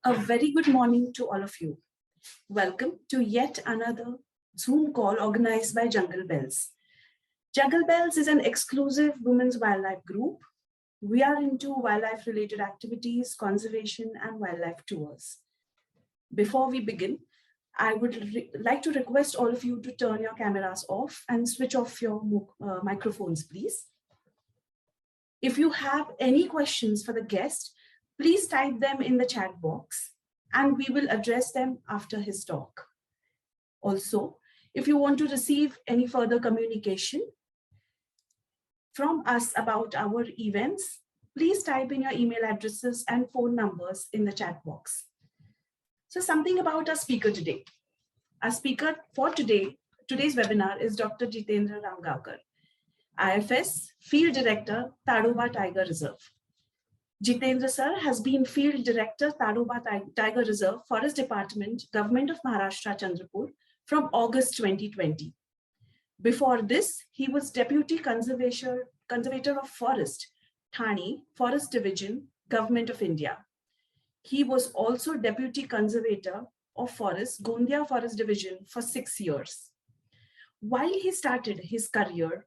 A very good morning to all of you. Welcome to yet another Zoom call organized by Jungle Bells. Jungle Bells is an exclusive women's wildlife group. We are into wildlife related activities, conservation and wildlife tours. Before we begin, I would like to request all of you to turn your cameras off and switch off your microphones, please. If you have any questions for the guest, please type them in the chat box and we will address them after his talk. Also, if you want to receive any further communication from us about our events, please type in your email addresses and phone numbers in the chat box. So something about our speaker today. Our speaker for today's webinar is Dr. Jitendra Ramgaonkar, IFS Field Director, Tadoba Tiger Reserve. Jitendra sir has been Field Director, Tadoba Tiger Reserve, Forest Department, Government of Maharashtra, Chandrapur from August 2020. Before this, he was Deputy Conservator of Forest, Thane, Forest Division, Government of India. He was also Deputy Conservator of Forest, Gondia Forest Division for 6 years. While he started his career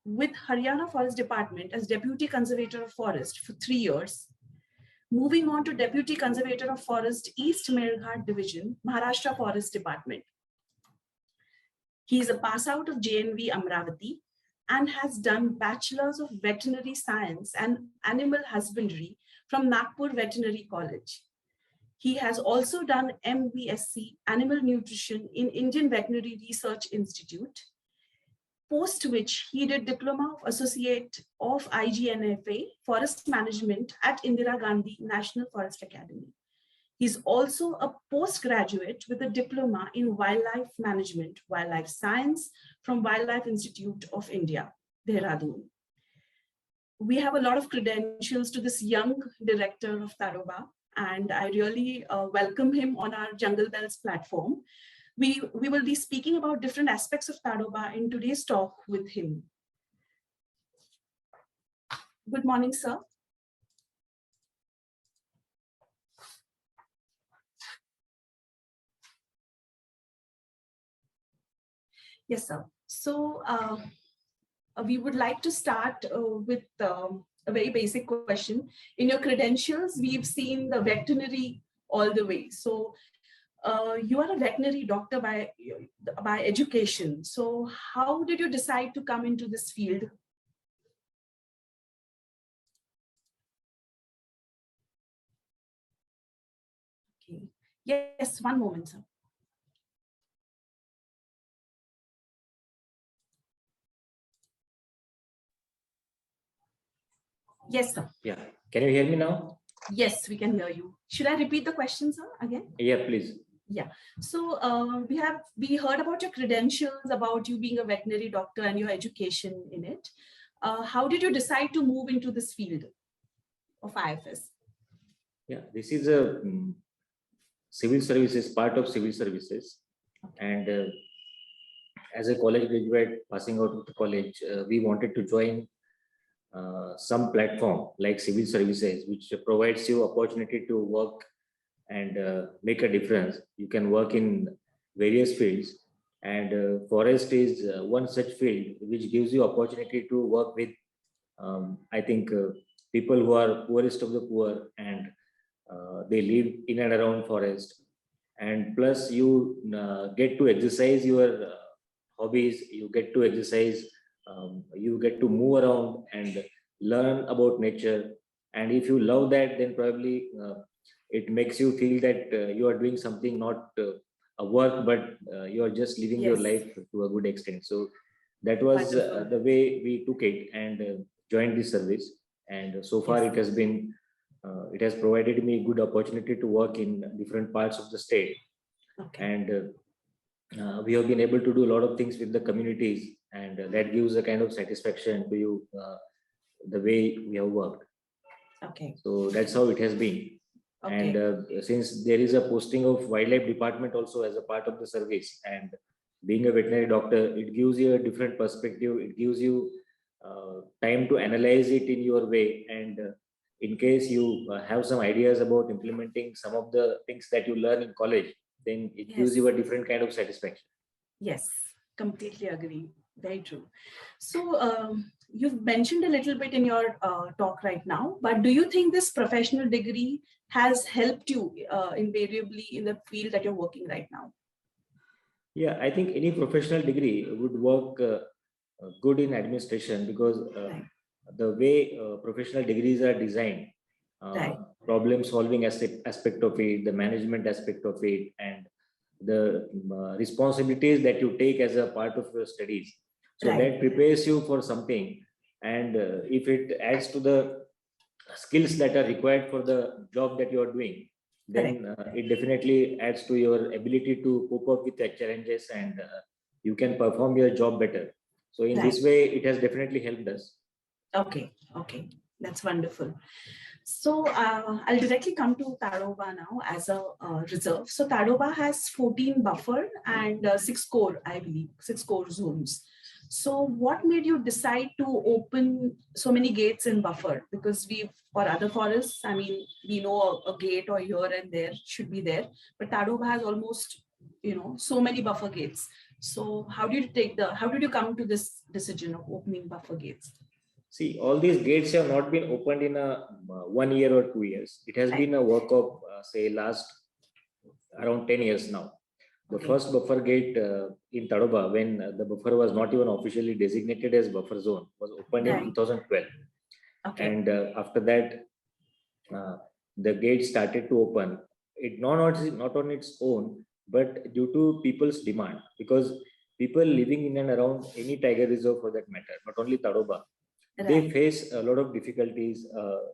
with Haryana Forest Department as Deputy Conservator of Forest for 3 years, moving on to Deputy Conservator of Forest, East Melghat Division, Maharashtra Forest Department. He is a pass out of JNV Amravati and has done Bachelor's of Veterinary Science and Animal Husbandry from Nagpur Veterinary College. He has also done MVSc Animal Nutrition in Indian Veterinary Research Institute, post which he did Diploma of Associate of IGNFA Forest Management at Indira Gandhi National Forest Academy. He's also a postgraduate with a Diploma in Wildlife Management, Wildlife Science from Wildlife Institute of India, Dehradun. We have a lot of credentials to this young director of Tadoba, and I really welcome him on our Jungle Bells platform. We will be speaking about different aspects of Tadoba in today's talk with him. Good morning, sir. Yes, sir. So we would like to start with a very basic question. In your credentials, we've seen the veterinary all the way. So you are a veterinary doctor by education. So how did you decide to come into this field? Okay. Yes, one moment, sir. Yes, sir. Yeah. Can you hear me now? Yes, we can hear you. Should I repeat the question, sir, again? Yeah, please. Yeah. So we heard about your credentials, about you being a veterinary doctor and your education in it. How did you decide to move into this field of IFS? Yeah, this is a civil services, part of civil services. Okay. And as a college graduate passing out of the college, we wanted to join some platform like civil services, which provides you opportunity to work and make a difference. You can work in various fields, and forest is one such field which gives you opportunity to work with I think people who are poorest of the poor, and they live in and around forest, and plus you get to exercise your hobbies, you get to exercise, you get to move around and learn about nature. And if you love that, then probably it makes you feel that you are doing something, not a work, but you are just living your life to a good extent. So that was the way we took it and joined this service. And so far it has been, it has provided me good opportunity to work in different parts of the state. Okay. And we have been able to do a lot of things with the communities, and that gives a kind of satisfaction to you, the way we have worked. Okay. So that's how it has been. Okay. And since there is a posting of wildlife department also as a part of the service, and being a veterinary doctor, it gives you a different perspective. It gives you time to analyze it in your way, and in case you have some ideas about implementing some of the things that you learn in college, then it gives you a different kind of satisfaction. Yes, completely agree. Very true. So you've mentioned a little bit in your talk right now, but do you think this professional degree has helped you invariably in the field that you're working right now? Yeah, I think any professional degree would work good in administration, because Right. the way professional degrees are designed, Right. problem solving aspect of it, the management aspect of it, and the responsibilities that you take as a part of your studies. So Right. that prepares you for something. And if it adds to the skills that are required for the job that you are doing, then it definitely adds to your ability to cope up with the challenges, and you can perform your job better. So in this way, it has definitely helped us. Okay, okay, that's wonderful. So I'll directly come to Tadoba now as a reserve. So Tadoba has 14 buffer and 6 core, I believe, 6 core zones. So what made you decide to open so many gates in buffer? Because we've, for other forests, I mean, we know a gate or here and there should be there, but Tadoba has almost, so many buffer gates. So how did you come to this decision of opening buffer gates? See, all these gates have not been opened in a 1 year or 2 years. It has been a work of, say, last around 10 years now. The first buffer gate in Tadoba, when the buffer was not even officially designated as buffer zone, was opened in 2012. And after that, the gate started to open. It not on its own, but due to people's demand, because people living in and around any tiger reserve for that matter, not only Tadoba, they face a lot of difficulties.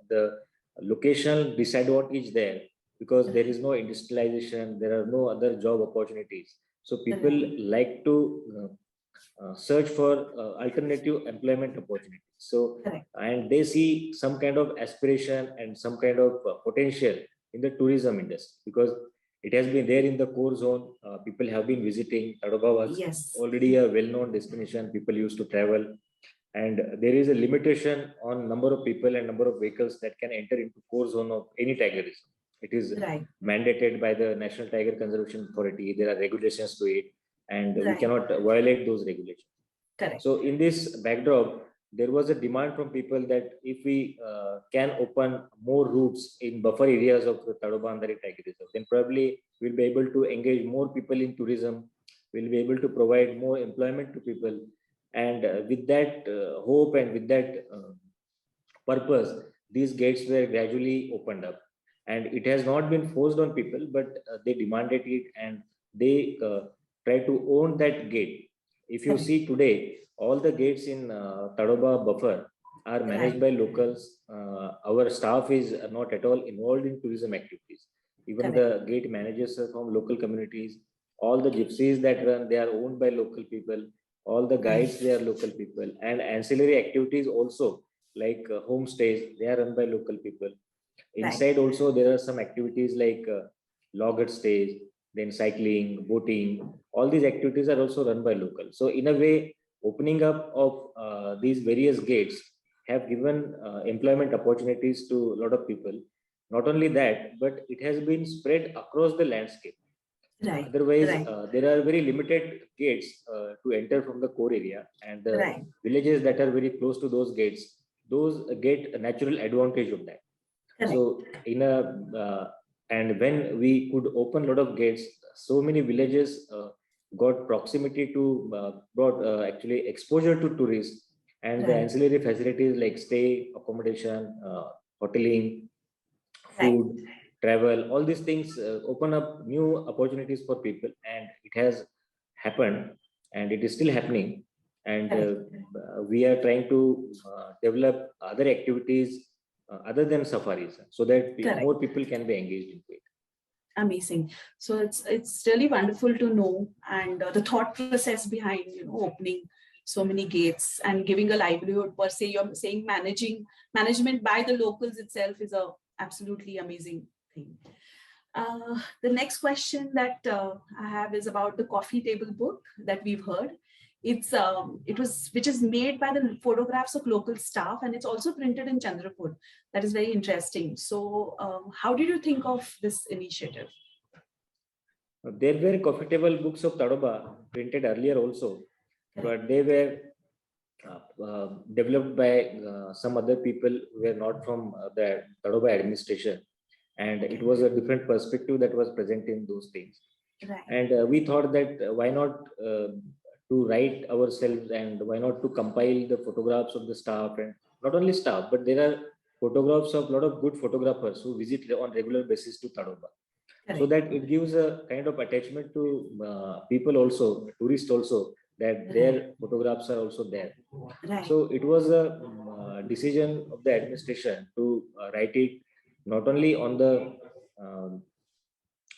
The locational disadvantage there, because there is no industrialization, there are no other job opportunities. So people like to search for alternative employment opportunities. So, and they see some kind of aspiration and some kind of potential in the tourism industry, because it has been there in the core zone. People have been visiting. Tadoba was already a well-known destination. People used to travel, and there is a limitation on number of people and number of vehicles that can enter into core zone of any tiger reserve. It is mandated by the National Tiger Conservation Authority. There are regulations to it, and we cannot violate those regulations. So in this backdrop, there was a demand from people that if we can open more routes in buffer areas of the Tadoba Andhari Tiger Reserve, then probably we'll be able to engage more people in tourism. We'll be able to provide more employment to people. And with that hope and with that purpose, these gates were gradually opened up. And it has not been forced on people, but they demanded it, and they try to own that gate. If you see today, all the gates in Tadoba buffer are managed by locals. Our staff is not at all involved in tourism activities. Even the gate managers are from local communities. All the gypsies that run, they are owned by local people. All the guides, they are local people. And ancillary activities also, like homestays, they are run by local people. Inside also, there are some activities like logger stays, then cycling, boating. All these activities are also run by local. So in a way, opening up of these various gates have given employment opportunities to a lot of people. Not only that, but it has been spread across the landscape. Otherwise, there are very limited gates to enter from the core area, and the villages that are very close to those get a natural advantage of that. So in a and when we could open a lot of gates, so many villages got proximity to brought actually exposure to tourists, and the ancillary facilities like stay, accommodation, hoteling, food, travel, all these things open up new opportunities for people, and it has happened, and it is still happening. And we are trying to develop other activities other than safaris, so that more people can be engaged into it. Amazing. So it's really wonderful to know, and the thought process behind opening so many gates and giving a livelihood per se. You're saying management by the locals itself is a absolutely amazing thing. The next question that I have is about the coffee table book that we've heard. which is made by the photographs of local staff, and it's also printed in Chandrapur. That is very interesting. So how did you think of this initiative? There were coffee table books of Tadoba printed earlier also, but they were developed by some other people who were not from the Tadoba administration, and it was a different perspective that was present in those things. Right. And we thought that why not to write ourselves, and why not to compile the photographs of the staff, and not only staff, but there are photographs of a lot of good photographers who visit on regular basis to Tadoba. So that it gives a kind of attachment to people also, tourists also, that their photographs are also there. Right. So it was a decision of the administration to write it not only on the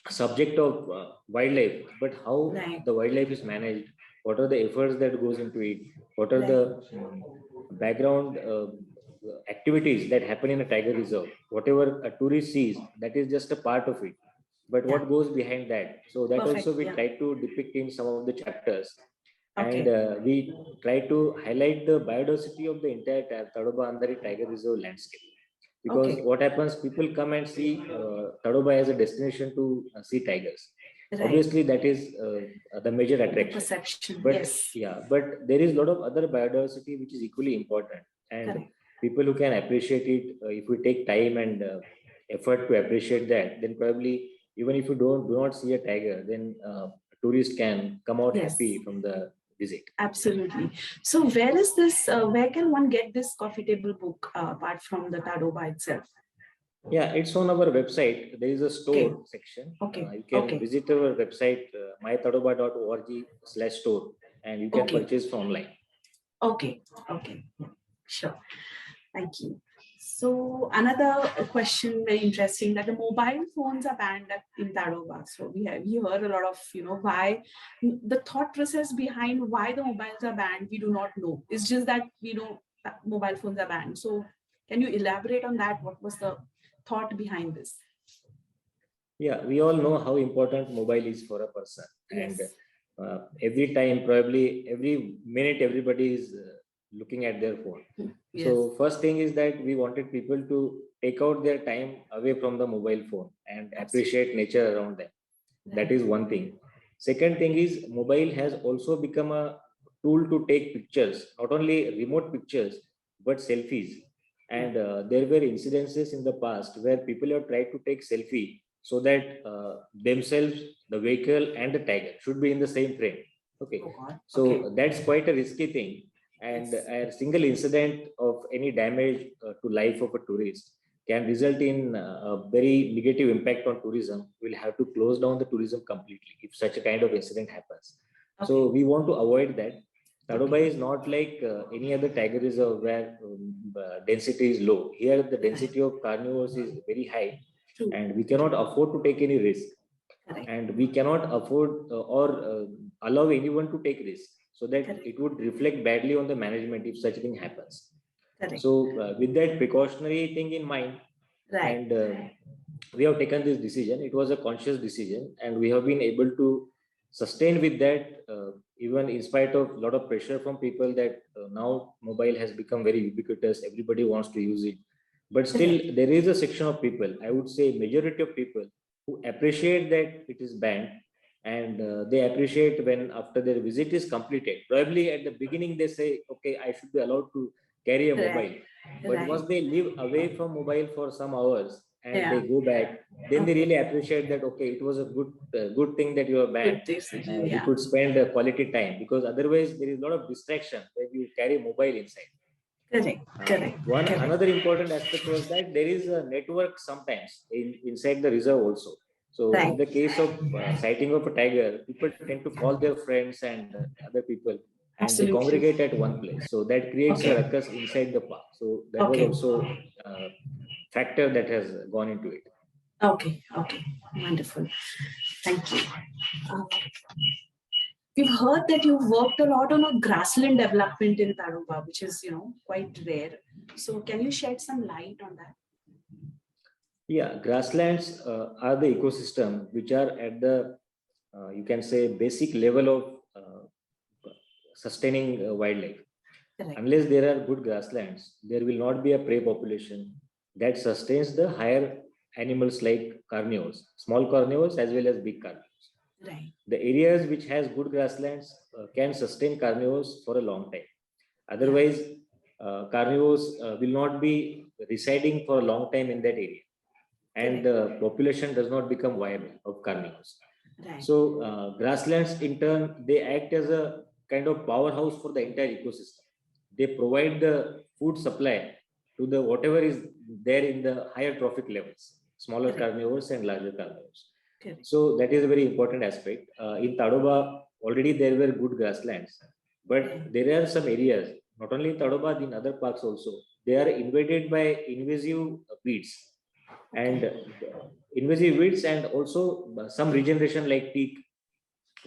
subject of wildlife, but how the wildlife is managed, what are the efforts that goes into it, what are the background activities that happen in a tiger reserve. Whatever a tourist sees, that is just a part of it, but what goes behind that. So that Perfect, also we try to depict in some of the chapters. And we try to highlight the biodiversity of the entire Tadoba Andhari Tiger Reserve landscape. Because what happens, people come and see Tadoba as a destination to see tigers. Obviously, that is the major attraction. Perception. But Yes. but there is a lot of other biodiversity which is equally important, and people who can appreciate it, if we take time and effort to appreciate that, then probably even if you do not see a tiger, then tourists can come out happy from the visit. Absolutely. So where is this, where can one get this coffee table book apart from the Tadoba itself? Yeah, it's on our website. There is a store section. You can visit our website, mytadoba.org/store, and you can purchase from online. Okay. Sure. Thank you. So another question, very interesting, that the mobile phones are banned in Tadoba. So we heard a lot of, why the thought process behind why the mobiles are banned, we do not know. It's just that we know that mobile phones are banned. So can you elaborate on that? What was the thought behind this? Yeah, we all know how important mobile is for a person. And every time, probably every minute, everybody is looking at their phone. So first thing is that we wanted people to take out their time away from the mobile phone and appreciate nature around them. That is one thing. Second thing is, mobile has also become a tool to take pictures, not only remote pictures, but selfies. And there were incidences in the past where people have tried to take selfie so that themselves, the vehicle, and the tiger should be in the same frame. Okay. So that's quite a risky thing. And a single incident of any damage to life of a tourist can result in a very negative impact on tourism. We'll have to close down the tourism completely if such a kind of incident happens. So we want to avoid that. Tadoba is not like any other tiger reserve where density is low. Here, the density of carnivores is very high, and we cannot afford to take any risk. And we cannot afford or allow anyone to take risk, so that it would reflect badly on the management if such thing happens. So with that precautionary thing in mind, and we have taken this decision. It was a conscious decision, and we have been able to sustain with that, even in spite of a lot of pressure from people that now mobile has become very ubiquitous. Everybody wants to use it, but still there is a section of people, I would say majority of people, who appreciate that it is banned. And they appreciate when after their visit is completed, probably at the beginning they say, okay, I should be allowed to carry a mobile. But once they live away from mobile for some hours and they go back, then they really appreciate that, okay, it was a good thing that you are banned. You could spend quality time, because otherwise there is a lot of distraction when you carry mobile inside. Another important aspect was that there is a network sometimes inside the reserve also. So in the case of sighting of a tiger, people tend to call their friends and other people, and they congregate at one place. So that creates a ruckus inside the park. So that was also a factor that has gone into it. Okay, wonderful. Thank you. We've heard that you've worked a lot on a grassland development in Tadoba, which is, quite rare. So can you shed some light on that? Yeah, grasslands are the ecosystem which are at the, you can say, basic level of sustaining wildlife. Correct. Unless there are good grasslands, there will not be a prey population that sustains the higher animals like carnivores, small carnivores as well as big carnivores. Right. The areas which has good grasslands can sustain carnivores for a long time. Otherwise, carnivores will not be residing for a long time in that area, and the population does not become viable of carnivores. Right. So grasslands in turn, they act as a kind of powerhouse for the entire ecosystem. They provide the food supply to the whatever is there in the higher trophic levels, smaller carnivores and larger carnivores. So that is a very important aspect. In Tadoba, already there were good grasslands, but there are some areas, not only in Tadoba, in other parks also, they are invaded by invasive weeds. And invasive weeds and also some regeneration like teak,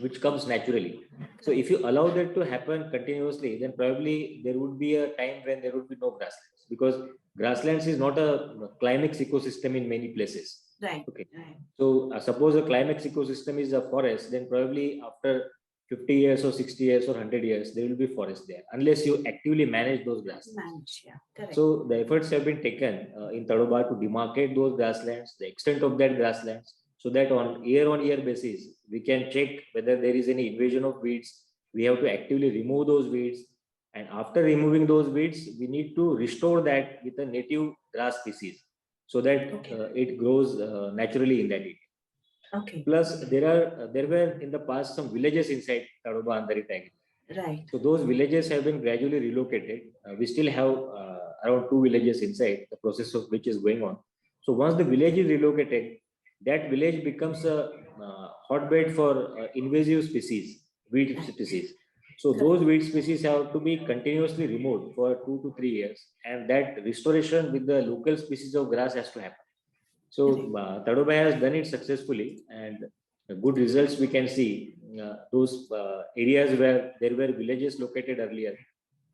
which comes naturally. So if you allow that to happen continuously, then probably there would be a time when there would be no grasslands, because grasslands is not a climax ecosystem in many places. Right. Okay. So suppose a climax ecosystem is a forest, then probably after 50 years or 60 years or 100 years, there will be forest there, unless you actively manage those grasslands. So the efforts have been taken in Tadoba to demarcate those grasslands, the extent of that grasslands, so that on year basis, we can check whether there is any invasion of weeds. We have to actively remove those weeds. And after removing those weeds, we need to restore that with a native grass species, so that it grows naturally in that area. Plus, there were in the past some villages inside Tadoba Andari Tiger. Right. So those villages have been gradually relocated. We still have around 2 villages inside, the process of which is going on. So once the village is relocated, that village becomes a hotbed for invasive species, weed species. So those weed species have to be continuously removed for 2 to 3 years, and that restoration with the local species of grass has to happen. So Tadoba has done it successfully, and good results we can see. Those areas where there were villages located earlier,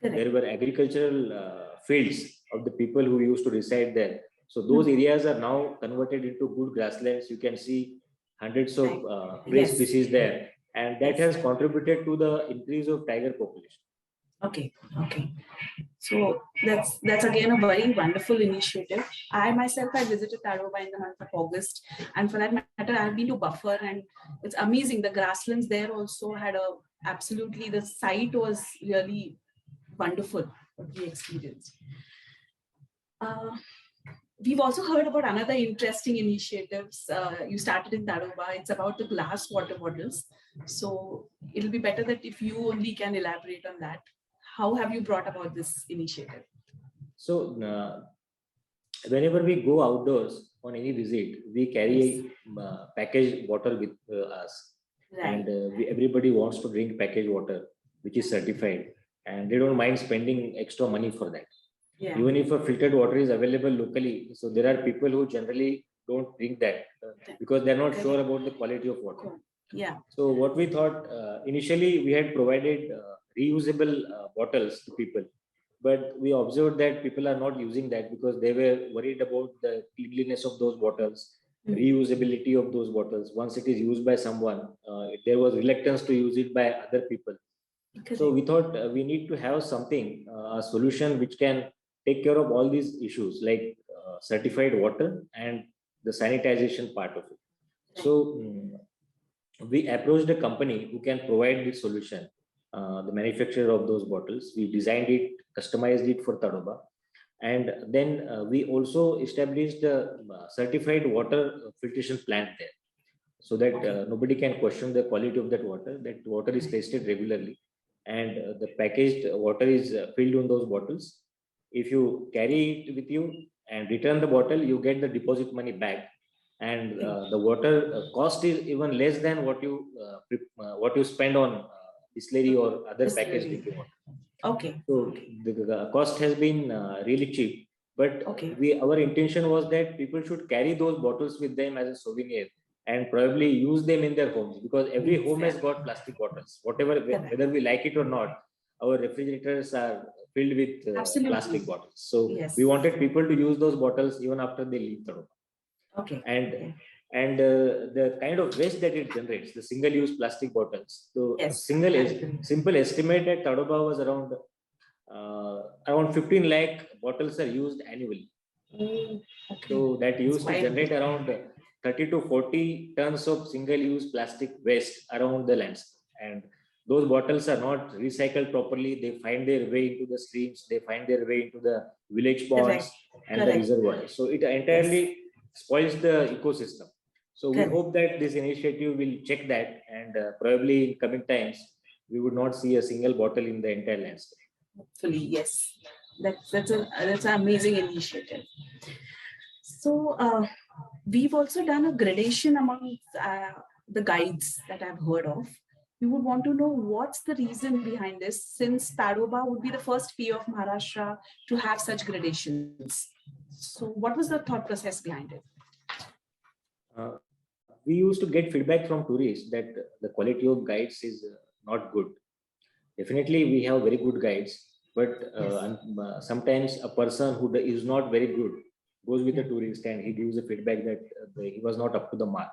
there were agricultural fields of the people who used to reside there. So those areas are now converted into good grasslands. You can see hundreds of prey species there, and that has contributed to the increase of tiger population. Okay. So that's again a very wonderful initiative. I myself I visited Tadoba in the month of August, and for that matter, I've been to Buffer, and it's amazing. The grasslands there also had absolutely, the site was really wonderful what we experienced. We've also heard about another interesting initiatives you started in Tadoba. It's about the glass water bottles. So it'll be better that if you only can elaborate on that. How have you brought about this initiative? So whenever we go outdoors on any visit, we carry packaged water with us. And everybody wants to drink packaged water, which is certified, and they don't mind spending extra money for that. Even if a filtered water is available locally, so there are people who generally don't drink that because they're not sure about the quality of water. So what we thought, initially we had provided reusable bottles to people, but we observed that people are not using that because they were worried about the cleanliness of those bottles, reusability of those bottles. Once it is used by someone, there was reluctance to use it by other people. So we thought we need to have something, a solution which can take care of all these issues, like certified water and the sanitization part of it. So we approached a company who can provide this solution, the manufacturer of those bottles. We designed it, customized it for Tadoba. And then we also established a certified water filtration plant there, so that nobody can question the quality of that water. That water is tested regularly, and the packaged water is filled on those bottles. If you carry it with you and return the bottle, you get the deposit money back, and the water cost is even less than what you spend on distillery or other packaged drinking water. So the cost has been really cheap, but our intention was that people should carry those bottles with them as a souvenir and probably use them in their homes, because every home has got plastic bottles. Whether we like it or not, our refrigerators are filled with plastic bottles. So we wanted people to use those bottles even after they leave Tadoba. And and the kind of waste that it generates, the single-use plastic bottles. So Yes. simple estimate at Tadoba was around 15 lakh bottles are used annually. Okay. So that used to quite generate big. around 30 to 40 tons of single-use plastic waste around the landscape. And those bottles are not recycled properly. They find their way into the streams, they find their way into the village ponds and the Correct. reservoirs. So it entirely spoils the ecosystem. So we hope that this initiative will check that, and probably in coming times, we would not see a single bottle in the entire landscape. Hopefully, yes. That's an amazing initiative. So we've also done a gradation among the guides that I've heard of. We would want to know what's the reason behind this, since Tadoba would be the first PO of Maharashtra to have such gradations. So what was the thought process behind it? We used to get feedback from tourists that the quality of guides is not good. Definitely, we have very good guides, but sometimes a person who is not very good goes with a tourist and he gives a feedback that he was not up to the mark.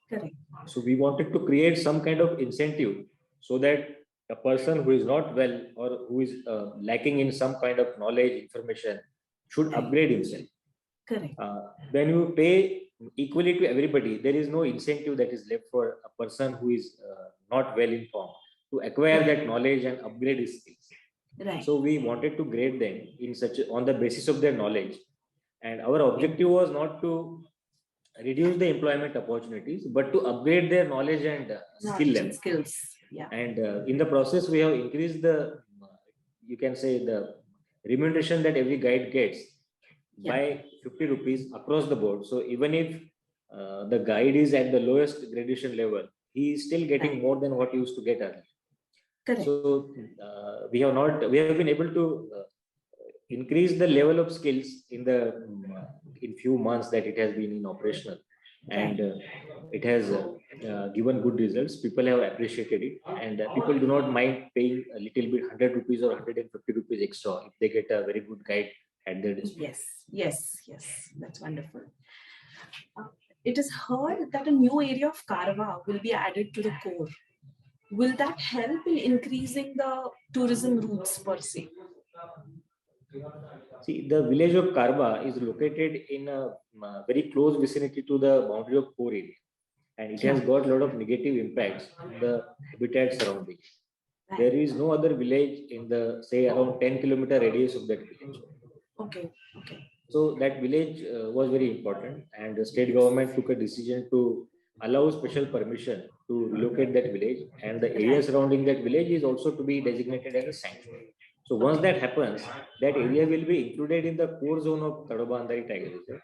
Correct. So we wanted to create some kind of incentive so that a person who is not well or who is lacking in some kind of knowledge, information, should upgrade himself. Correct. When you pay equally to everybody, there is no incentive that is left for a person who is not well informed to acquire that knowledge and upgrade his skills. Right. So we wanted to grade them on the basis of their knowledge, and our objective was not to reduce the employment opportunities, but to upgrade their knowledge and skill level. Skills. Yeah. And in the process, we have increased you can say, the remuneration that every guide gets by 50 rupees across the board. So even if the guide is at the lowest gradation level, he is still getting more than what he used to get earlier. Correct. So we have been able to increase the level of skills in few months that it has been in operational, and it has given good results. People have appreciated it, and people do not mind paying a little bit, 100 rupees or 150 rupees extra, if they get a very good guide at their disposal. Yes, that's wonderful. It is heard that a new area of Karwa will be added to the core. Will that help in increasing the tourism routes per se? See, the village of Karba is located in a very close vicinity to the boundary of core area, and it has got a lot of negative impacts on the habitat surrounding. There is no other village in the, say, around 10-kilometer radius of that village. Okay. So that village was very important, and the state government took a decision to allow special permission to relocate that village, and the area surrounding that village is also to be designated as a sanctuary. So once that happens, that area will be included in the core zone of Tadoba Andhari Tiger Reserve.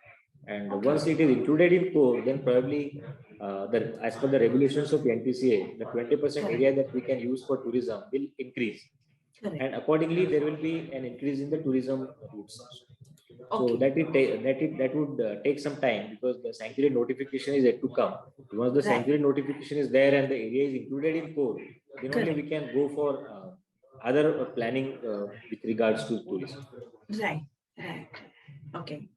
And once it is included in core, then probably as per the regulations of NTCA, the 20% area that we can use for tourism will increase. And accordingly, there will be an increase in the tourism routes also. So that would take some time, because the sanctuary notification is yet to come. Once the sanctuary notification is there and the area is included in core, then only we can go for other planning with regards to tourism. Right. Okay.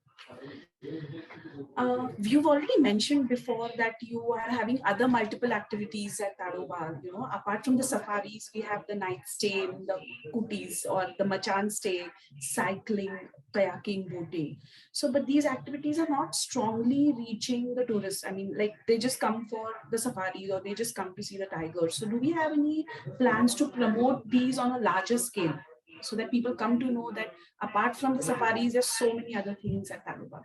You've already mentioned before that you are having other multiple activities at Tadoba. Apart from the safaris, we have the night stay, the kutis or the machan stay, cycling, kayaking, boating. So, but these activities are not strongly reaching the tourists. I mean, like they just come for the safaris or they just come to see the tigers. So, do we have any plans to promote these on a larger scale, so that people come to know that apart from the safaris, there's so many other things at Tadoba?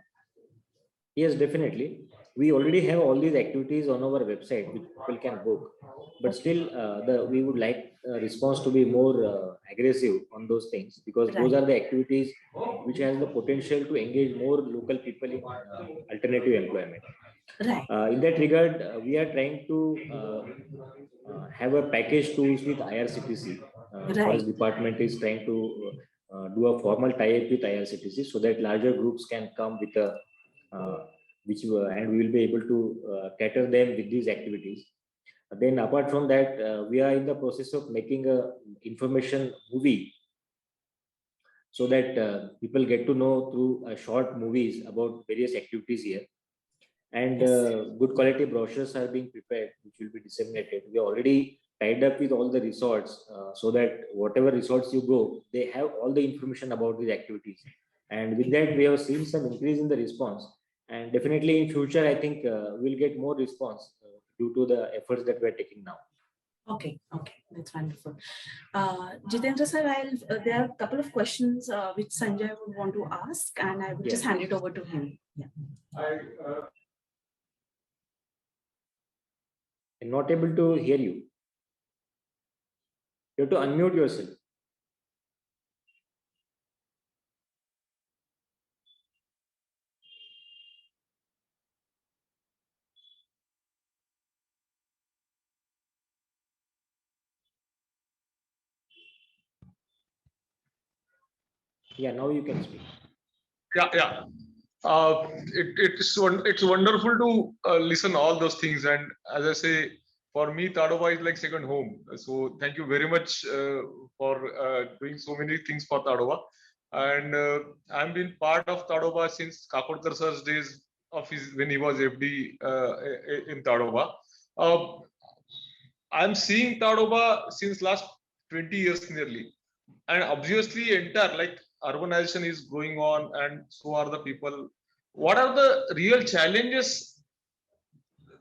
Yes, definitely. We already have all these activities on our website which people can book, but still we would like response to be more aggressive on those things, because those are the activities which has the potential to engage more local people in alternative employment. In that regard, we are trying to have a package tours with IRCTC. Forest Department is trying to do a formal tie-up with IRCTC so that larger groups can come with a and we will be able to cater them with these activities. Then apart from that, we are in the process of making a information movie so that people get to know through short movies about various activities here. And Yes. good quality brochures are being prepared, which will be disseminated. We are already tied up with all the resorts so that whatever resorts you go, they have all the information about these activities. And with that, we have seen some increase in the response. And definitely in future, I think we'll get more response due to the efforts that we are taking now. Okay, that's wonderful. Jitendra sir, there are a couple of questions which Sanjay would want to ask, and I will just hand it over to him. Yeah. I'm not able to hear you. You have to unmute yourself. Yeah, now you can speak. Yeah. It's wonderful to listen all those things, and as I say, for me, Tadoba is like second home. So thank you very much for doing so many things for Tadoba. And I've been part of Tadoba since Kakodkar sir's days of when he was FD in Tadoba. I'm seeing Tadoba since last 20 years nearly, and obviously entire like urbanization is going on, and so are the people. What are the real challenges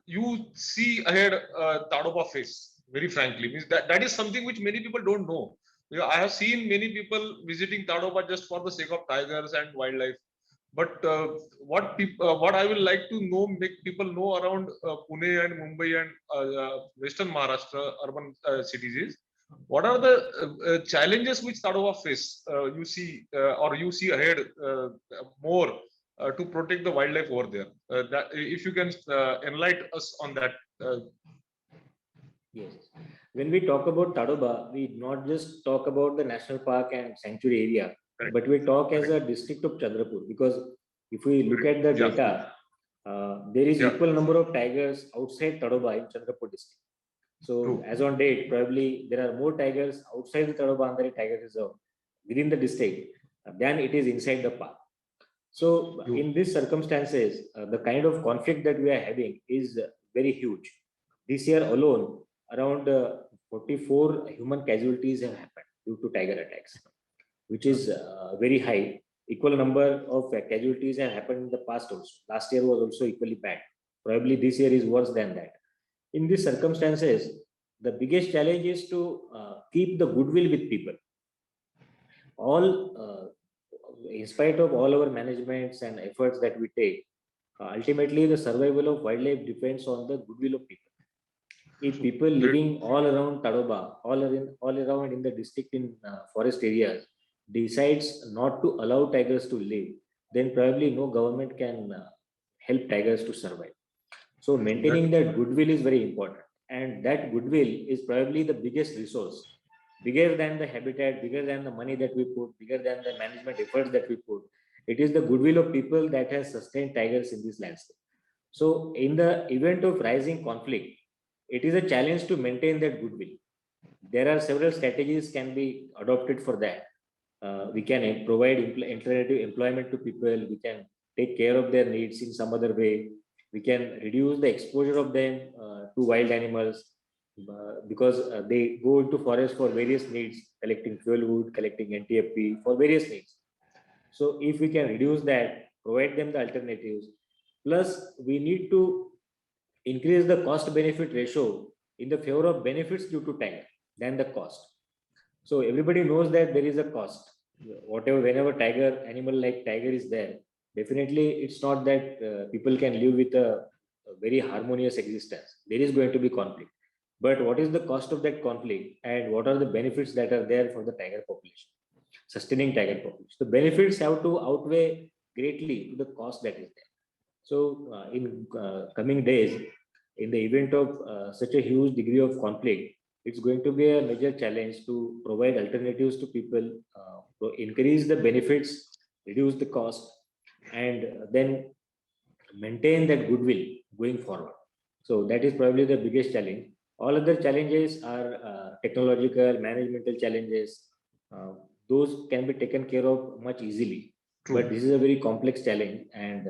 you see ahead Tadoba face? Very frankly, means that is something which many people don't know. I have seen many people visiting Tadoba just for the sake of tigers and wildlife. But what I will like to know, make people know around Pune and Mumbai and Western Maharashtra urban cities is, what are the challenges which Tadoba face you see or you see ahead more to protect the wildlife over there? That if you can enlighten us on that. Yes. When we talk about Tadoba, we not just talk about the national park and sanctuary area, Correct. but we talk as a district of Chandrapur, because if we look at the data, there is equal number of tigers outside Tadoba in Chandrapur district. So as on date, probably there are more tigers outside the Tadoba Andhari Tiger Reserve within the district than it is inside the park. So in these circumstances, the kind of conflict that we are having is very huge. This year alone, around 44 human casualties have happened due to tiger attacks, which is very high. Equal number of casualties have happened in the past also. Last year was also equally bad. Probably this year is worse than that. In these circumstances, the biggest challenge is to keep the goodwill with people. In spite of all our managements and efforts that we take, ultimately the survival of wildlife depends on the goodwill of people. If people living all around Tadoba, all around in the district in forest areas, decides not to allow tigers to live, then probably no government can help tigers to survive. So maintaining that goodwill is very important, and that goodwill is probably the biggest resource, bigger than the habitat, bigger than the money that we put, bigger than the management efforts that we put. It is the goodwill of people that has sustained tigers in this landscape. So in the event of rising conflict, it is a challenge to maintain that goodwill. There are several strategies can be adopted for that. We can provide alternative employment to people. We can take care of their needs in some other way. We can reduce the exposure of them to wild animals because they go into forest for various needs, collecting fuel wood, collecting NTFP for various needs. So if we can reduce that, provide them the alternatives, plus we need to increase the cost benefit ratio in the favor of benefits due to tiger than the cost. So everybody knows that there is a cost. Whenever animal like tiger is there, definitely it's not that people can live with a very harmonious existence. There is going to be conflict. But what is the cost of that conflict, and what are the benefits that are there for the tiger population, sustaining tiger population? The benefits have to outweigh greatly the cost that is there. So in coming days, in the event of such a huge degree of conflict, it's going to be a major challenge to provide alternatives to people, to increase the benefits, reduce the cost, and then maintain that goodwill going forward. So that is probably the biggest challenge. All other challenges are technological, managemental challenges. Those can be taken care of much easily. But this is a very complex challenge, and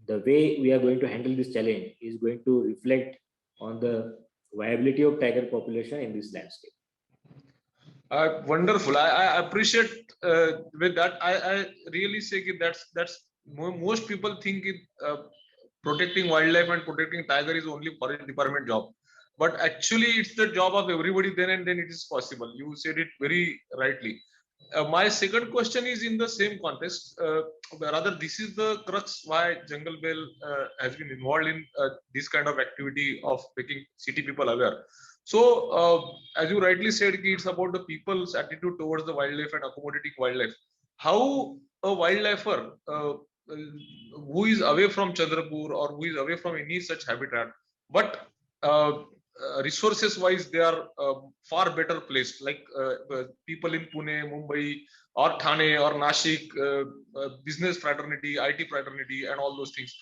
the way we are going to handle this challenge is going to reflect on the viability of tiger population in this landscape. Wonderful. I appreciate with that. I really say that's most people think protecting wildlife and protecting tiger is only forest department job, but actually it's the job of everybody. Then and then it is possible. You said it very rightly. My second question is in the same context. Rather, this is the crux why Jungle Bell has been involved in this kind of activity of making city people aware. So, as you rightly said, it's about the people's attitude towards the wildlife and accommodating wildlife. How a wildlifer who is away from Chandrapur or who is away from any such habitat, but resources wise they are far better placed, like people in Pune, Mumbai, or Thane or Nashik, business fraternity, IT fraternity, and all those things.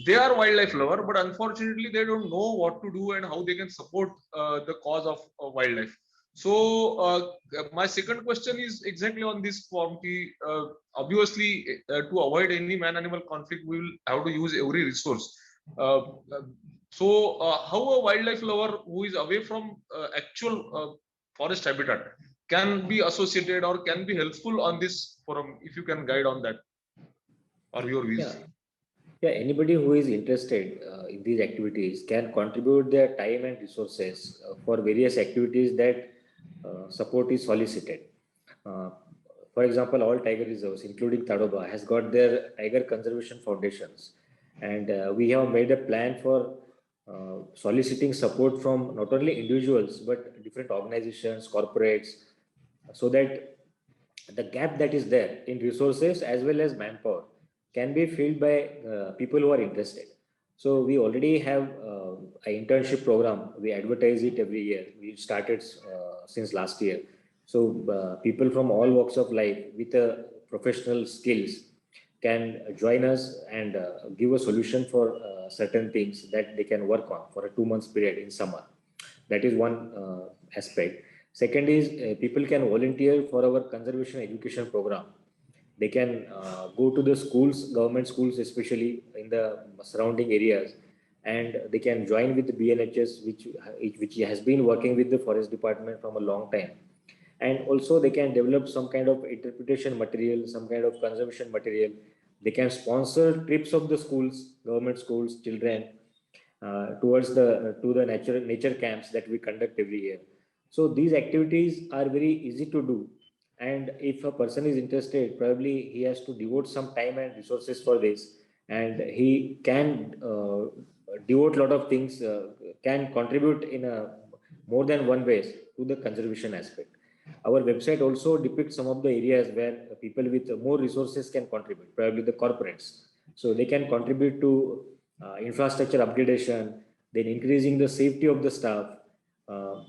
They are wildlife lover, but unfortunately they don't know what to do and how they can support the cause of wildlife. So my second question is exactly on this form. Obviously, to avoid any man-animal conflict, we will have to use every resource. Uh, how a wildlife lover who is away from actual forest habitat can be associated or can be helpful on this forum, if you can guide on that or your views. Yeah, anybody who is interested in these activities can contribute their time and resources for various activities that support is solicited. Uh, for example, all tiger reserves, including Tadoba, has got their tiger conservation foundations, and we have made a plan for soliciting support from not only individuals but different organizations, corporates, so that the gap that is there in resources as well as manpower can be filled by people who are interested. So we already have an internship program. We advertise it every year. We started since last year. So people from all walks of life with professional skills can join us and give a solution for certain things that they can work on for a 2 months period in summer. That is one aspect. Second is people can volunteer for our conservation education program. They can go to the schools, government schools, especially in the surrounding areas, and they can join with the BNHS, which has been working with the forest department from a long time. And also they can develop some kind of interpretation material, some kind of conservation material. They can sponsor trips of the schools, government schools, children towards the to the nature camps that we conduct every year. So these activities are very easy to do, and if a person is interested, probably he has to devote some time and resources for this, and he can devote a lot of things, can contribute in a more than one ways to the conservation aspect. Our website also depicts some of the areas where people with more resources can contribute, probably the corporates. So they can contribute to infrastructure upgradation, then increasing the safety of the staff.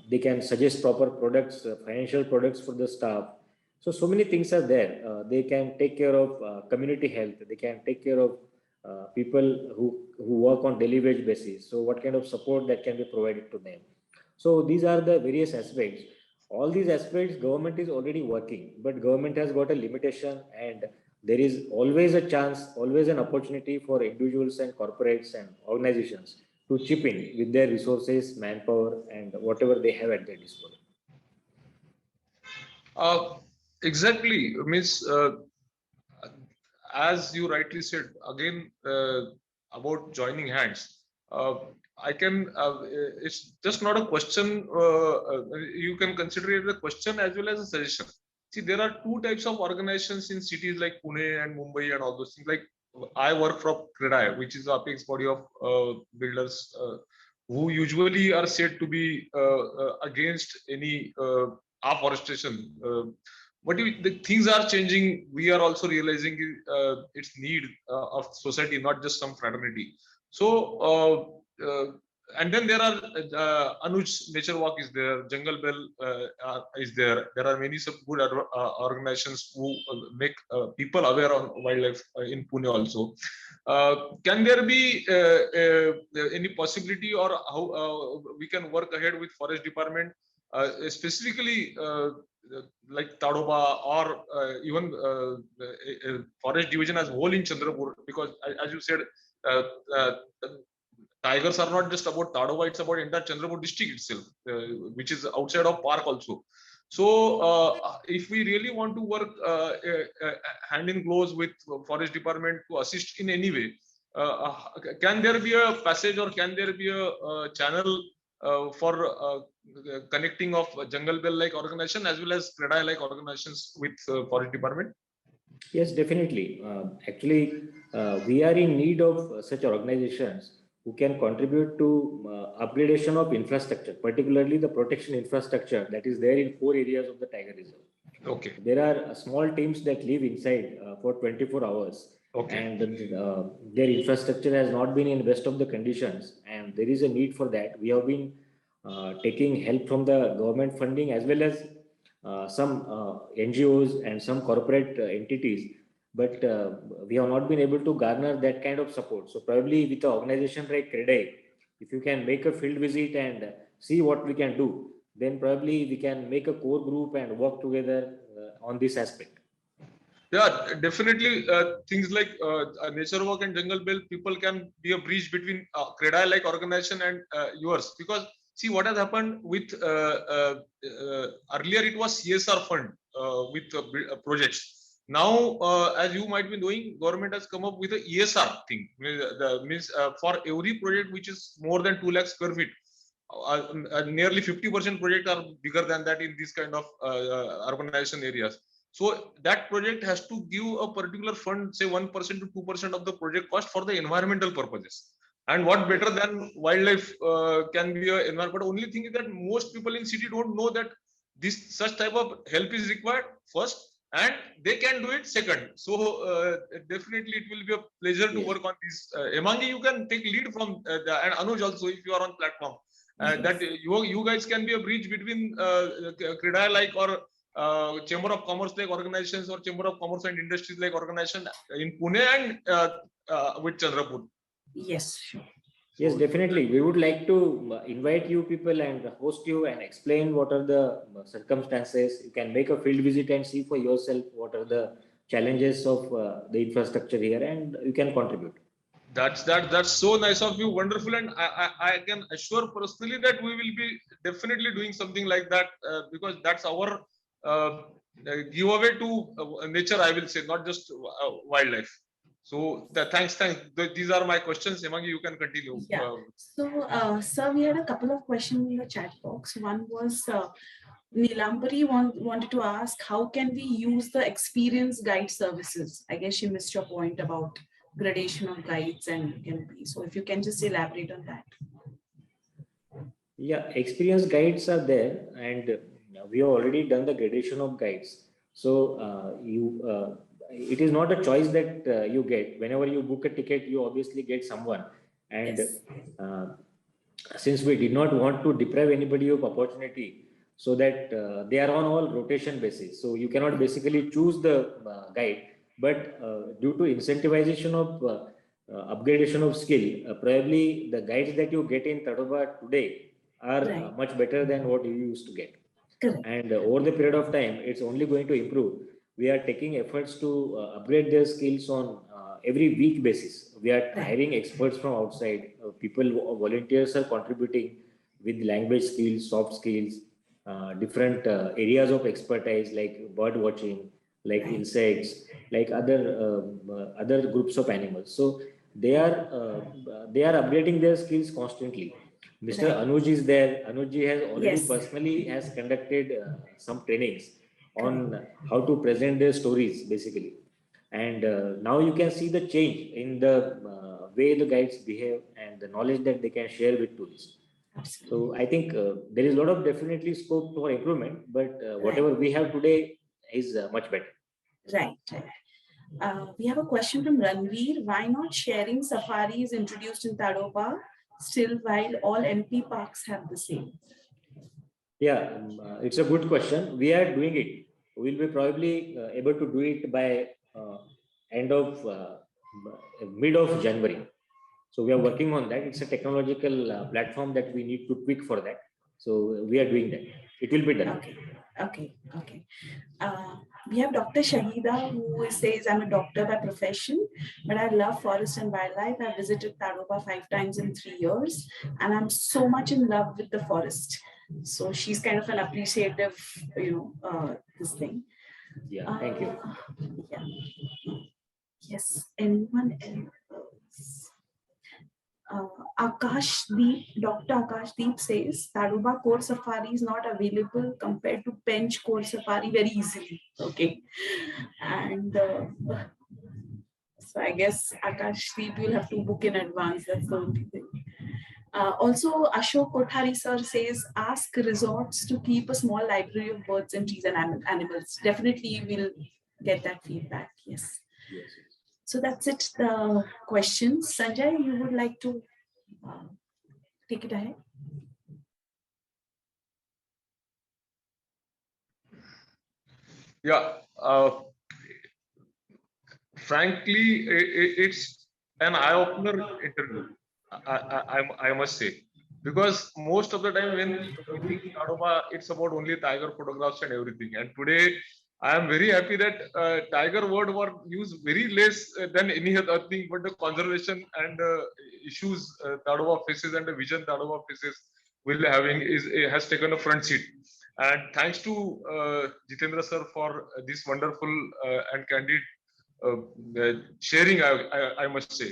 They can suggest proper products, financial products for the staff. So many things are there. They can take care of community health. They can take care of people who work on daily wage basis. So what kind of support that can be provided to them? So these are the various aspects. All these aspects government is already working, but government has got a limitation, and there is always a chance, always an opportunity for individuals and corporates and organizations to chip in with their resources, manpower, and whatever they have at their disposal. Exactly. Means, as you rightly said, again, about joining hands. I can, it's just not a question. You can consider it a question as well as a suggestion. See, there are two types of organizations in cities like Pune and Mumbai and all those things. Like I work from CREDAI, which is the apex body of builders who usually are said to be against any afforestation. But the things are changing. We are also realizing its need of society, not just some fraternity. So, and then there are Anuj Nature Walk is there, Jungle Bell is there. There are many some good organizations who make people aware on wildlife in Pune also. Can there be any possibility or how we can work ahead with forest department, specifically like Tadoba or even forest division as whole in Chandrapur? Because as you said, uh, uh, tigers are not just about Tadoba, it's about entire Chandrapur district itself, which is outside of park also. So if we really want to work hand in gloves with forest department to assist in any way, can there be a passage or can there be a channel for connecting of jungle bell like organization as well as CREDA like organizations with forest department? Yes, definitely. Actually, we are in need of such organizations who can contribute to upgradation of infrastructure, particularly the protection infrastructure that is there in 4 areas of the tiger reserve. Okay. There are small teams that live inside for 24 hours, Okay. and their infrastructure has not been in best of the conditions, and there is a need for that. We have been taking help from the government funding as well as some NGOs and some corporate entities, but we have not been able to garner that kind of support. So probably with an organization like CREDA, if you can make a field visit and see what we can do, then probably we can make a core group and work together on this aspect. Yeah, definitely. Things like nature walk and jungle bell, people can be a bridge between CREDA like organization and yours. Because see what has happened with earlier it was CSR fund with projects. Now, as you might be knowing, government has come up with a ESR thing. Means for every project which is more than 2 lakh square feet, nearly 50% projects are bigger than that in this kind of urbanization areas. So that project has to give a particular fund, say 1% to 2% of the project cost for the environmental purposes. And what better than wildlife can be a environment? But only thing is that most people in city don't know that this such type of help is required first, and they can do it second. So definitely it will be a pleasure to work on this. Emangi, you can take lead from and Anuj also if you are on platform. That you guys can be a bridge between CREDA like or Chamber of Commerce like organizations or Chamber of Commerce and Industries like organization in Pune and with Chandrapur. Yes, sure. Yes, definitely. We would like to invite you people and host you and explain what are the circumstances. You can make a field visit and see for yourself what are the challenges of the infrastructure here, and you can contribute. That's so nice of you, wonderful, and I can assure personally that we will be definitely doing something like that because that's our giveaway to nature. I will say, not just wildlife. So thanks. These are my questions. Emangi, you can continue. Yeah. So, sir, we had a couple of questions in the chat box. One was Nilambari wanted to ask, how can we use the experience guide services? I guess she missed your point about gradation of guides and canopy. So if you can just elaborate on that. Yeah, experience guides are there, and we have already done the gradation of guides. So it is not a choice that you get. Whenever you book a ticket, you obviously get someone, and Yes. since we did not want to deprive anybody of opportunity, so that they are on all rotation basis. So you cannot basically choose the guide, but due to incentivization of upgradation of skill, probably the guides that you get in Tadoba today are much better than what you used to get. Correct. And over the period of time, it's only going to improve. We are taking efforts to upgrade their skills on every week basis. We are hiring experts from outside. Volunteers are contributing with language skills, soft skills, different areas of expertise like bird watching, like insects, like other groups of animals. So they are upgrading their skills constantly. Mr. Anuj is there. Anuj has already personally has conducted some trainings on how to present their stories basically, and now you can see the change in the way the guides behave and the knowledge that they can share with tourists. So I think there is a lot of definitely scope for improvement, but whatever we have today is much better. Right. We have a question from Ranveer. Why not sharing safaris introduced in Tadoba still while all MP parks have the same? Yeah, it's a good question. We are doing it. We'll be probably able to do it by end of mid of January. So we are working on that. It's a technological platform that we need to tweak for that. So we are doing that. It will be done. Okay, okay. We have Dr. Shahida, who says, I'm a doctor by profession, but I love forest and wildlife. I visited Tadoba 5 times in 3 years, and I'm so much in love with the forest. So she's kind of an appreciative, this thing. Yeah, thank you. Yeah. Yes. Anyone else? Dr. Akash Deep says Tadoba Core Safari is not available compared to Pench Core Safari very easily. Okay. And so I guess Akash Deep will have to book in advance. That's the only thing. Also, Ashok Kothari sir says, ask resorts to keep a small library of birds and trees and animals. Definitely we'll get that feedback. Yes. Yes. So that's it, the questions. Sanjay, you would like to take it ahead? Yeah. Frankly, it's an eye-opener interview. I must say, because most of the time when we think Tadoba, it's about only tiger photographs and everything. And today, I am very happy that tiger word were used very less than any other thing, but the conservation and issues Tadoba faces and the vision Tadoba faces will having has taken a front seat. And thanks to Jitendra sir for this wonderful and candid sharing, I must say.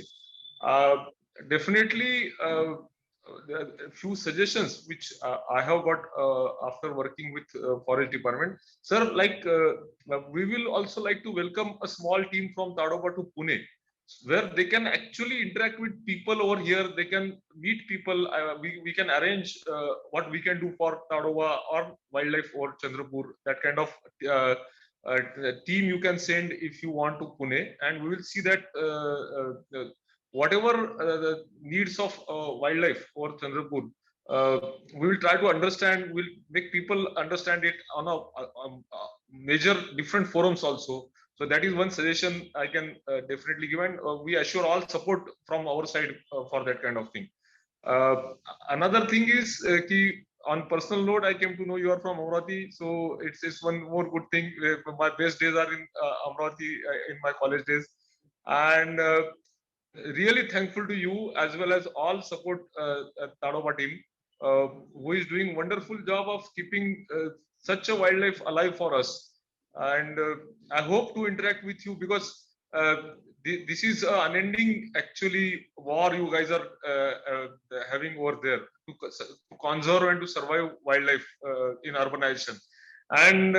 Definitely, a few suggestions which I have got after working with forest department. Sir, like we will also like to welcome a small team from Tadoba to Pune, where they can actually interact with people over here. They can meet people. We can arrange what we can do for Tadoba or wildlife or Chandrapur. That kind of team you can send if you want to Pune, and we will see that whatever the needs of wildlife or Chandrapur, we will try to understand. We'll make people understand it on a major different forums also. So that is one suggestion I can definitely give, and we assure all support from our side for that kind of thing. Uh, Another thing is on personal note, I came to know you are from Amravati, so it's one more good thing. My best days are in Amravati in my college days, and really thankful to you as well as all support Tadoba team, who is doing wonderful job of keeping such a wildlife alive for us. And I hope to interact with you because uh, this is an unending actually war you guys are having over there to conserve and to survive wildlife in urbanization. And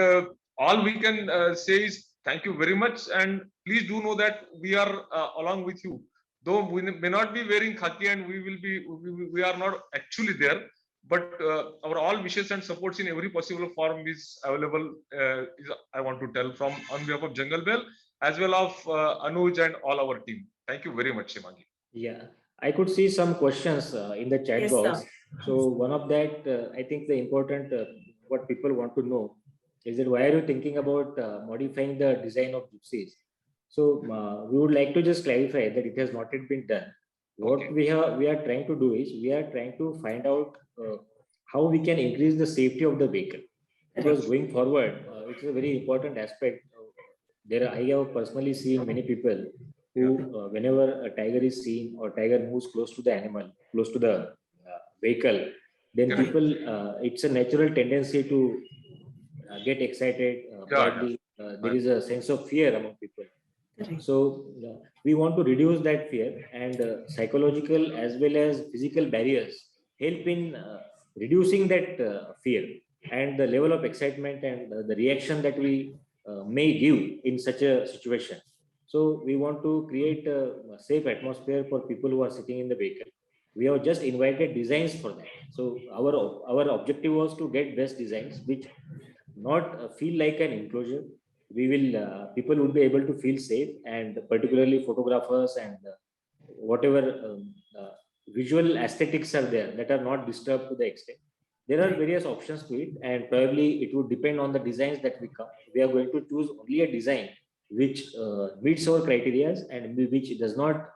all we can say is thank you very much, and please do know that we are along with you. Though we may not be wearing khaki and we are not actually there, but our all wishes and supports in every possible form is available. I want to tell from on behalf of Jungle Bell as well of Anuj and all our team. Thank you very much, Shimangi. Yeah, I could see some questions in the chat Yes, box. sir. So one of that, I think the important what people want to know is that why are you thinking about modifying the design of gypsies? So we would like to just clarify that it has not yet been done. What Okay. we are trying to do is we are trying to find out how we can increase the safety of the vehicle, because going forward, it's a very important aspect. I have personally seen many people who, Yeah. whenever a tiger is seen or tiger moves close to the animal, close to the vehicle, then Correct. people, it's a natural tendency to get excited. Yeah. Probably there Right. is a sense of fear among people. Correct. So we want to reduce that fear, and psychological as well as physical barriers help in reducing that fear and the level of excitement and the reaction that we may give in such a situation. So we want to create a safe atmosphere for people who are sitting in the vehicle. We have just invited designs for that. So our objective was to get best designs which not feel like an enclosure. We will People would be able to feel safe, and particularly photographers and whatever visual aesthetics are there that are not disturbed to the extent. There are various options to it, and probably it would depend on the designs that we come. We are going to choose only a design which meets our criteria and which does not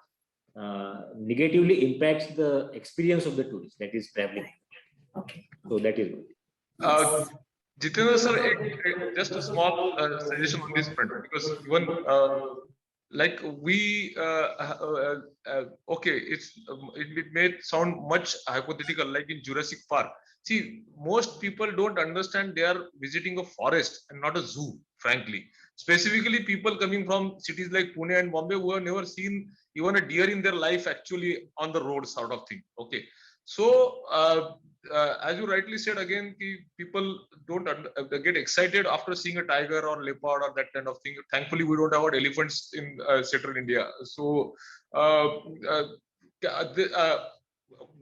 negatively impacts the experience of the tourist that is traveling. Okay. So that is good. Uh, Yes. Jitendra sir, just a small suggestion on this front, because even like we okay, it may sound much hypothetical, like in Jurassic Park. See, most people don't understand they are visiting a forest and not a zoo, frankly. Specifically, people coming from cities like Pune and Bombay who have never seen even a deer in their life actually on the road, sort of thing. Okay, so as you rightly said again, people don't get excited after seeing a tiger or leopard or that kind of thing. Thankfully, we don't have elephants in central India. So uh, uh,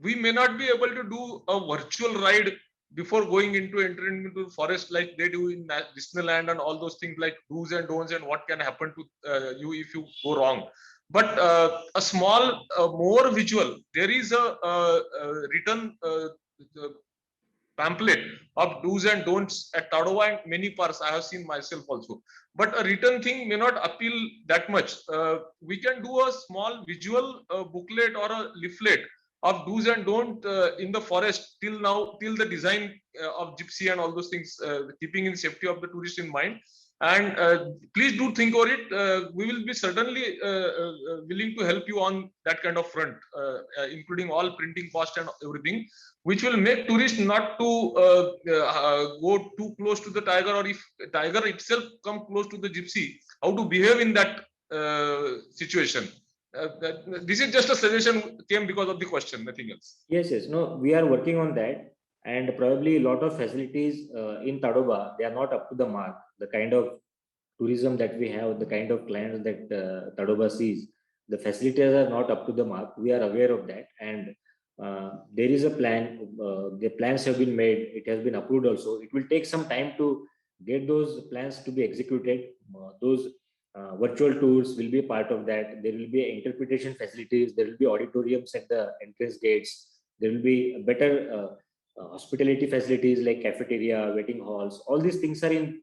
we may not be able to do a virtual ride before going into entering into the forest like they do in Disneyland and all those things, like do's and don'ts and what can happen to you if you go wrong. But a small, more visual. There is a written pamphlet of do's and don'ts at Tadoba and many parks I have seen myself also. But a written thing may not appeal that much. We can do a small visual booklet or a leaflet of do's and don't in the forest till now, till the design of gypsy and all those things, keeping in safety of the tourist in mind. And please do think over it. We will be certainly willing to help you on that kind of front, including all printing cost and everything, which will make tourists not to go too close to the tiger, or if tiger itself come close to the gypsy, how to behave in that situation. This is just a suggestion came because of the question, nothing else. Yes, yes. No, we are working on that. And probably a lot of facilities in Tadoba, they are not up to the mark. The kind of tourism that we have, the kind of clients that Tadoba sees, the facilities are not up to the mark. We are aware of that. And there is a plan. The plans have been made. It has been approved also. It will take some time to get those plans to be executed. Those virtual tours will be a part of that. There will be interpretation facilities. There will be auditoriums at the entrance gates. There will be better hospitality facilities like cafeteria, waiting halls. All these things are in.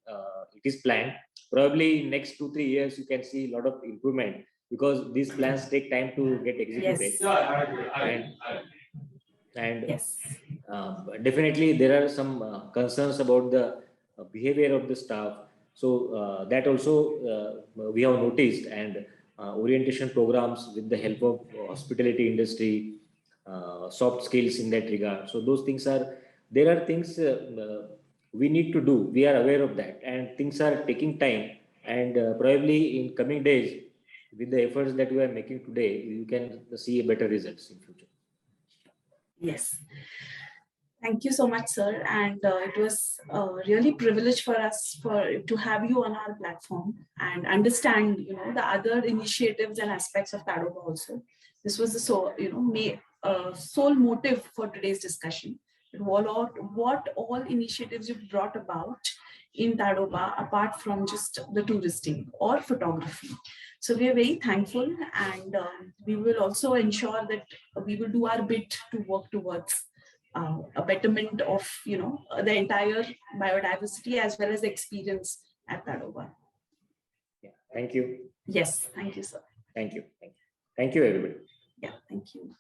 It is planned. Probably next 2-3 years you can see a lot of improvement, because these plans take time to get executed. Yes. And Yes. definitely there are some concerns about the behavior of the staff. So that also we have noticed, and orientation programs with the help of hospitality industry, soft skills in that regard. So those things are, there are things we need to do. We are aware of that, and things are taking time. And probably in coming days, with the efforts that we are making today, you can see better results in future. Yes. Thank you so much, sir. And it was really privilege for us to have you on our platform and understand, the other initiatives and aspects of Tadoba also. This was the sole motive for today's discussion. What all initiatives you've brought about in Tadoba apart from just the touristing or photography. So we are very thankful, and we will also ensure that we will do our bit to work towards a betterment of the entire biodiversity as well as the experience at Tadoba. Yeah. Thank you. Yes, thank you, sir. Thank you. Thank you. Thank you, everybody. Yeah, thank you.